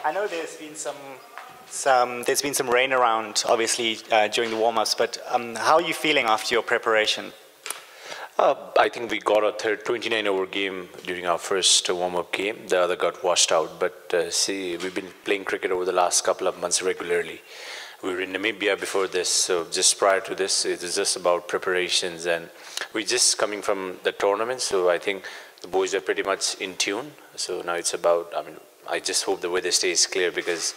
I know there's been some rain around, obviously, during the warm-ups, but how are you feeling after your preparation? I think we got a 29-over game during our first warm-up game. The other got washed out. But see, we've been playing cricket over the last couple of months regularly. We were in Namibia before this, so just prior to this, it was just about preparations. And we're just coming from the tournament, so I think the boys are pretty much in tune. So now it's about, I just hope the weather stays clear, because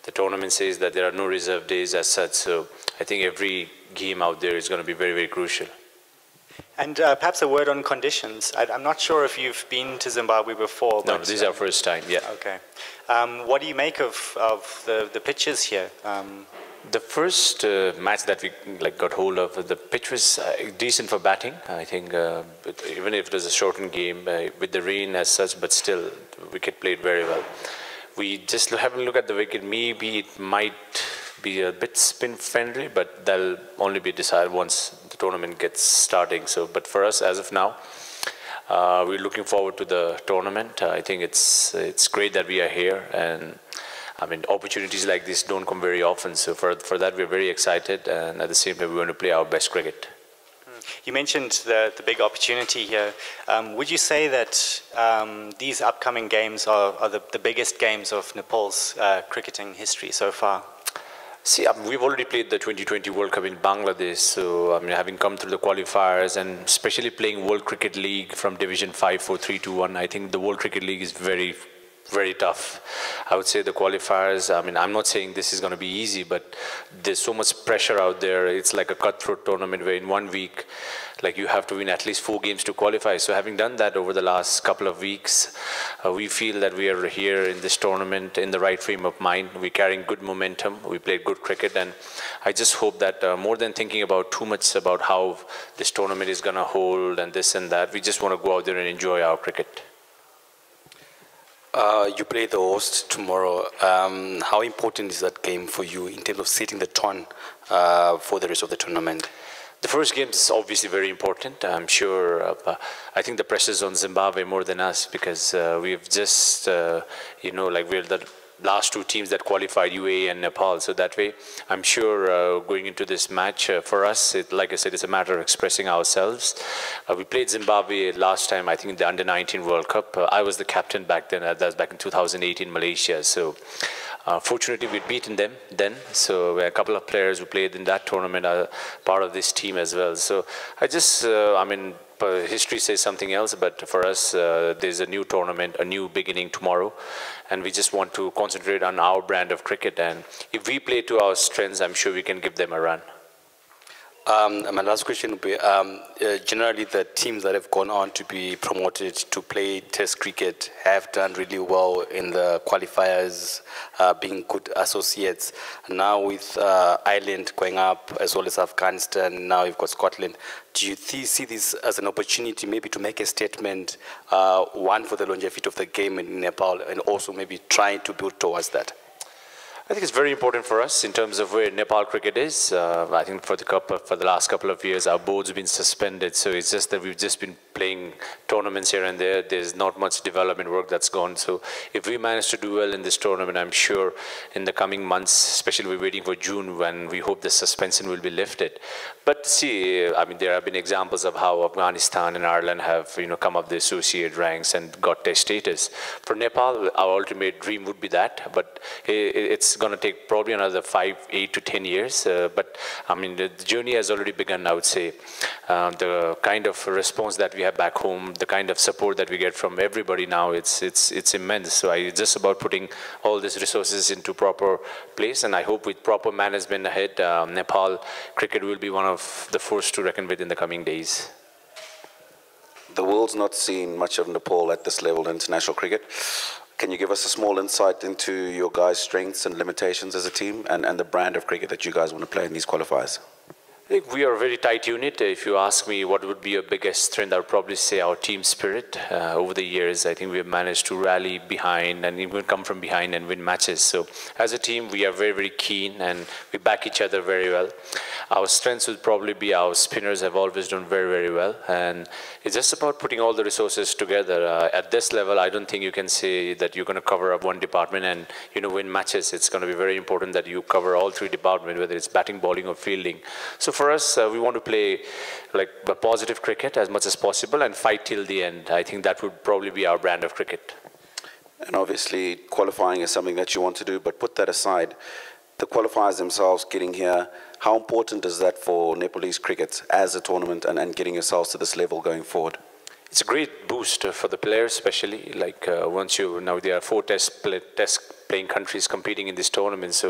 the tournament says that there are no reserve days as such. So I think every game out there is going to be very, very crucial. And perhaps a word on conditions. I'm not sure if you've been to Zimbabwe before. No, this is our first time, yeah. Okay. What do you make of the pitches here? The first match that we got hold of, the pitch was decent for batting. I think even if it was a shortened game with the rain as such, but still wicket played very well. We just have a look at the wicket. Maybe it might be a bit spin friendly, but that'll only be decided once the tournament gets starting. So, but for us as of now, we're looking forward to the tournament. I think it's great that we are here, and opportunities like this don't come very often. So for that, we're very excited, and at the same time, we want to play our best cricket. You mentioned the big opportunity here. Would you say that these upcoming games are the biggest games of Nepal's cricketing history so far? See, we've already played the 2020 World Cup in Bangladesh, so having come through the qualifiers and especially playing World Cricket League from Division 5, 4, 3, 2, 1, I think the World Cricket League is very, very tough. I would say the qualifiers, I'm not saying this is going to be easy, but there's so much pressure out there. It's like a cutthroat tournament where in 1 week, you have to win at least 4 games to qualify. So having done that over the last couple of weeks, we feel that we are here in this tournament in the right frame of mind. We're carrying good momentum. We played good cricket, and I just hope that more than thinking about too much about how this tournament is going to hold and this and that, we just want to go out there and enjoy our cricket. You play the host tomorrow. How important is that game for you in terms of setting the tone for the rest of the tournament? The first game is obviously very important. I'm sure, I think the pressure is on Zimbabwe more than us, because we've just, we're the last 2 teams that qualified, UAE and Nepal. So that way, I'm sure going into this match for us, like I said, it's a matter of expressing ourselves. We played Zimbabwe last time, I think in the Under-19 World Cup. I was the captain back then. That was back in 2018 Malaysia. So fortunately, we'd beaten them then. So a couple of players who played in that tournament are part of this team as well. So I just, history says something else, but for us, there's a new tournament, a new beginning tomorrow, and we just want to concentrate on our brand of cricket. And if we play to our strengths, I'm sure we can give them a run. My last question would be, generally the teams that have gone on to be promoted to play Test cricket have done really well in the qualifiers, being good associates. Now with Ireland going up, as well as Afghanistan, now you've got Scotland. Do you see this as an opportunity maybe to make a statement, one for the longevity of the game in Nepal, and also maybe trying to build towards that? I think it's very important for us in terms of where Nepal cricket is. I think for the last couple of years, our board's been suspended, so it's just that we've just been playing tournaments here and there. There's not much development work that's gone. So if we manage to do well in this tournament, I'm sure in the coming months, especially we're waiting for June when we hope the suspension will be lifted. But see, there have been examples of how Afghanistan and Ireland have come up the associate ranks and got their status. For Nepal, our ultimate dream would be that, but it's going to take probably another 8 to 10 years. But the journey has already begun, I would say. The kind of response that we have back home, the kind of support that we get from everybody now, it's immense. So it's just about putting all these resources into proper place, and I hope with proper management ahead, Nepal cricket will be one of the force to reckon with in the coming days. The world's not seen much of Nepal at this level in international cricket. Can you give us a small insight into your guys' strengths and limitations as a team, and the brand of cricket that you guys want to play in these qualifiers? I think we are a very tight unit. If you ask me what would be our biggest strength, I would probably say our team spirit. Over the years, I think we have managed to rally behind and even come from behind and win matches. So as a team, we are very, very keen and we back each other very well. Our strengths would probably be our spinners have always done very, very well. And it's just about putting all the resources together. At this level, I don't think you can say that you're going to cover up one department and, win matches. It's going to be very important that you cover all three departments, whether it's batting, bowling, or fielding. So for us, we want to play like a positive cricket as much as possible and fight till the end. I think that would probably be our brand of cricket. And obviously, qualifying is something that you want to do, but put that aside. The qualifiers themselves getting here, how important is that for Nepalese cricket as a tournament and getting yourselves to this level going forward? It's a great boost for the players, especially like now there are 4 test playing countries competing in this tournament,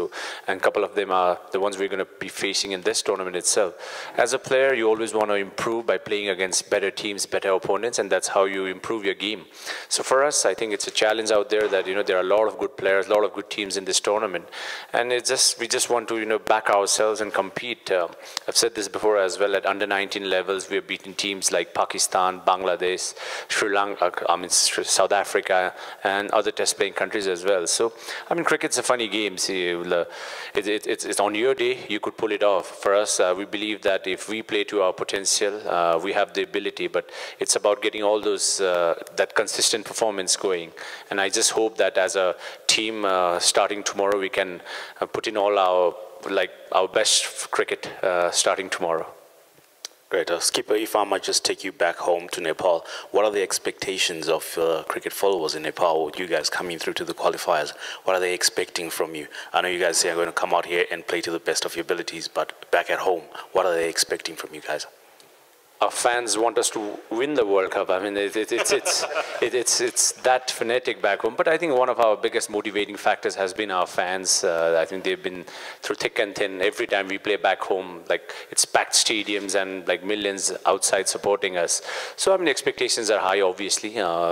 and a couple of them are the ones we're going to be facing in this tournament itself. As a player, you always want to improve by playing against better teams, better opponents, and that's how you improve your game. So for us, I think it's a challenge out there that there are a lot of good players, a lot of good teams in this tournament, and we just want to back ourselves and compete. I've said this before as well. At under 19 levels, we have beaten teams like Pakistan, Bangladesh, Sri Lanka, South Africa, and other test playing countries as well. So cricket's a funny game. See, it's on your day, you could pull it off. For us, we believe that if we play to our potential, we have the ability, but it's about getting all those, that consistent performance going. And I just hope that as a team, starting tomorrow, we can put in all our best cricket starting tomorrow. Great. Skipper, if I might just take you back home to Nepal, what are the expectations of cricket followers in Nepal, you guys coming through to the qualifiers? What are they expecting from you? I know you guys say you're going to come out here and play to the best of your abilities, but back at home, what are they expecting from you guys? Our fans want us to win the World Cup. It's that fanatic back home. But I think one of our biggest motivating factors has been our fans. I think they've been through thick and thin. Every time we play back home, it's packed stadiums and millions outside supporting us. So the expectations are high. Obviously,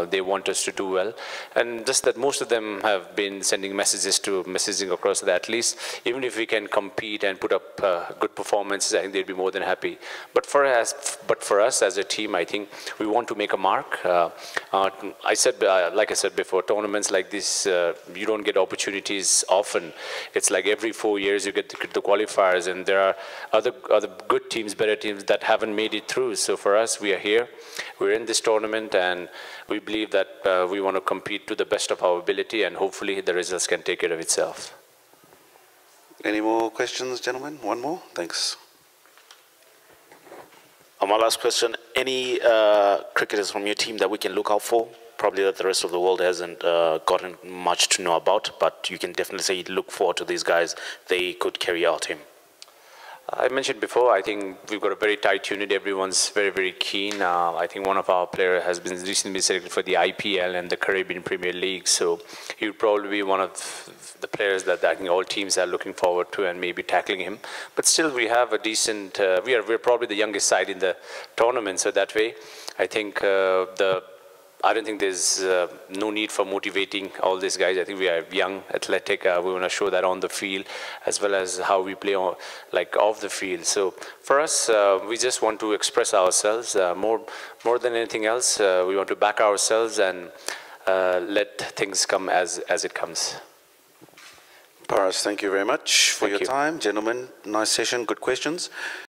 they want us to do well, and just that most of them have been sending messaging across that at least even if we can compete and put up good performances, I think they'd be more than happy. But for us as a team, I think we want to make a mark. Like I said before, tournaments like this, you don't get opportunities often. It's like every 4 years you get the qualifiers, and there are other good teams, better teams that haven't made it through. So for us, we are here, we're in this tournament, and we believe that we want to compete to the best of our ability, and hopefully the results can take care of itself. Any more questions, gentlemen? One more? Thanks. My last question, any cricketers from your team that we can look out for? Probably that the rest of the world hasn't gotten much to know about, but you can definitely say look forward to these guys. They could carry our team. I mentioned before, I think we've got a very tight unit. Everyone's very, very keen. I think one of our players has been recently selected for the IPL and the Caribbean Premier League. So he would probably be one of the players that I think all teams are looking forward to and maybe tackling him. But still, we have a decent, we're probably the youngest side in the tournament. So that way, I think I don't think there's no need for motivating all these guys. I think we are young, athletic. We want to show that on the field as well as how we play off the field. So for us, we just want to express ourselves more than anything else. We want to back ourselves and let things come as it comes. Paras, thank you very much for your time. Gentlemen, nice session, good questions.